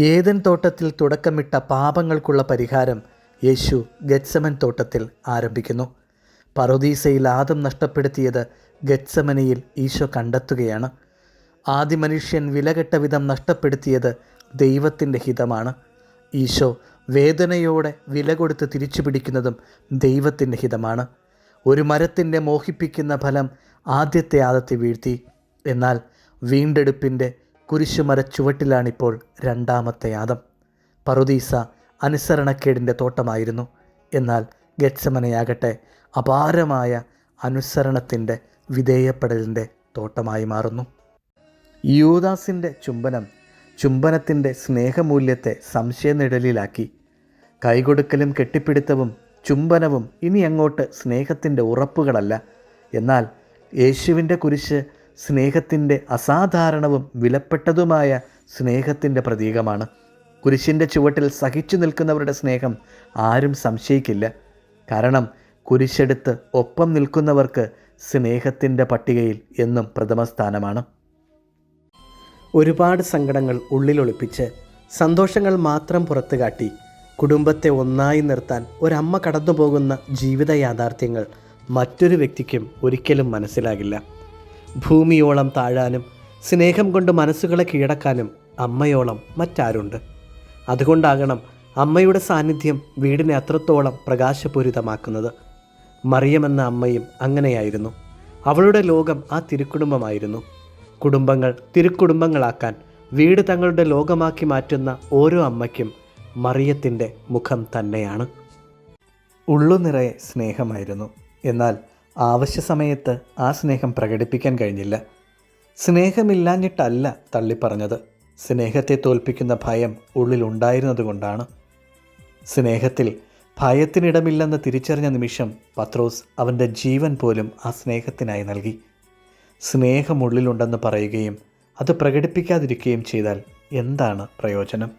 Eden തോട്ടത്തിൽ തുടക്കമിട്ട പാപങ്ങൾക്കുള്ള പരിഹാരം യേശു ഗെത്സമൻ തോട്ടത്തിൽ ആരംഭിക്കുന്നു. പറുദീസയിൽ ആദം നഷ്ടപ്പെടുത്തിയത് ഗെത്സമനയിൽ ഈശോ കണ്ടെത്തുകയാണ്. ആദി മനുഷ്യൻ വിലകെട്ട വിധം നഷ്ടപ്പെടുത്തിയത് ദൈവത്തിൻ്റെ ഹിതമാണ്. ഈശോ വേദനയോടെ വില കൊടുത്ത് തിരിച്ചു പിടിക്കുന്നതും ദൈവത്തിൻ്റെ ഹിതമാണ്. ഒരു മരത്തിൻ്റെ മോഹിപ്പിക്കുന്ന ഫലം ആദ്യത്തെ ആദത്തെ വീഴ്ത്തി. എന്നാൽ വീണ്ടെടുപ്പിൻ്റെ കുരിശുമര ചുവട്ടിലാണിപ്പോൾ രണ്ടാമത്തെ ആദം. പറുദീസ അനുസരണക്കേടിൻ്റെ തോട്ടമായിരുന്നു. എന്നാൽ ഗെത്സമനയാകട്ടെ അപാരമായ അനുസരണത്തിൻ്റെ വിധേയപ്പെടലിൻ്റെ തോട്ടമായി മാറുന്നു. യൂദാസിൻ്റെ ചുംബനത്തിൻ്റെ സ്നേഹമൂല്യത്തെ സംശയനിഴലിലാക്കി. കൈകൊടുക്കലും കെട്ടിപ്പിടുത്തവും ചുംബനവും ഇനി അങ്ങോട്ട് സ്നേഹത്തിൻ്റെ ഉറപ്പുകളല്ല. എന്നാൽ യേശുവിൻ്റെ കുരിശ് സ്നേഹത്തിൻ്റെ അസാധാരണവും വിലപ്പെട്ടതുമായ സ്നേഹത്തിൻ്റെ പ്രതീകമാണ്. കുരിശിൻ്റെ ചുവട്ടിൽ സഹിച്ചു നിൽക്കുന്നവരുടെ സ്നേഹം ആരും സംശയിക്കില്ല. കാരണം കുരിശെടുത്ത് ഒപ്പം നിൽക്കുന്നവർക്ക് സ്നേഹത്തിൻ്റെ പട്ടികയിൽ എന്നും പ്രഥമ സ്ഥാനമാണ്. ഒരുപാട് സങ്കടങ്ങൾ ഉള്ളിലൊളിപ്പിച്ച് സന്തോഷങ്ങൾ മാത്രം പുറത്തു കാട്ടി കുടുംബത്തെ ഒന്നായി നിർത്താൻ ഒരമ്മ കടന്നു പോകുന്ന ജീവിത യാഥാർത്ഥ്യങ്ങൾ മറ്റൊരു വ്യക്തിക്കും ഒരിക്കലും മനസ്സിലാകില്ല. ഭൂമിയോളം താഴാനും സ്നേഹം കൊണ്ട് മനസ്സുകളെ കീഴടക്കാനും അമ്മയോളം മറ്റാരുണ്ട്? അതുകൊണ്ടാകണം അമ്മയുടെ സാന്നിധ്യം വീടിനെ അത്രത്തോളം പ്രകാശപൂരിതമാക്കുന്നത്. മറിയമെന്ന അമ്മയും അങ്ങനെയായിരുന്നു. അവളുടെ ലോകം ആ തിരുക്കുടുംബമായിരുന്നു. കുടുംബങ്ങൾ തിരുക്കുടുംബങ്ങളാക്കാൻ വീട് തങ്ങളുടെ ലോകമാക്കി മാറ്റുന്ന ഓരോ അമ്മയ്ക്കും മറിയത്തിൻ്റെ മുഖം തന്നെയാണ്. ഉള്ളുനിറയെ സ്നേഹമായിരുന്നു. എന്നാൽ ആവശ്യ സമയത്ത് ആ സ്നേഹം പ്രകടിപ്പിക്കാൻ കഴിഞ്ഞില്ല. സ്നേഹമില്ലാഞ്ഞിട്ടല്ല തള്ളിപ്പറഞ്ഞത്, സ്നേഹത്തെ തോൽപ്പിക്കുന്ന ഭയം ഉള്ളിലുണ്ടായിരുന്നതുകൊണ്ടാണ്. സ്നേഹത്തിൽ ഭയത്തിനിടമില്ലെന്ന് തിരിച്ചറിഞ്ഞ നിമിഷം പത്രോസ് അവൻ്റെ ജീവൻ പോലും ആ സ്നേഹത്തിനായി നൽകി. സ്നേഹമുള്ളിലുണ്ടെന്ന് പറയുകയും അത് പ്രകടിപ്പിക്കാതിരിക്കുകയും ചെയ്താൽ എന്താണ് പ്രയോജനം?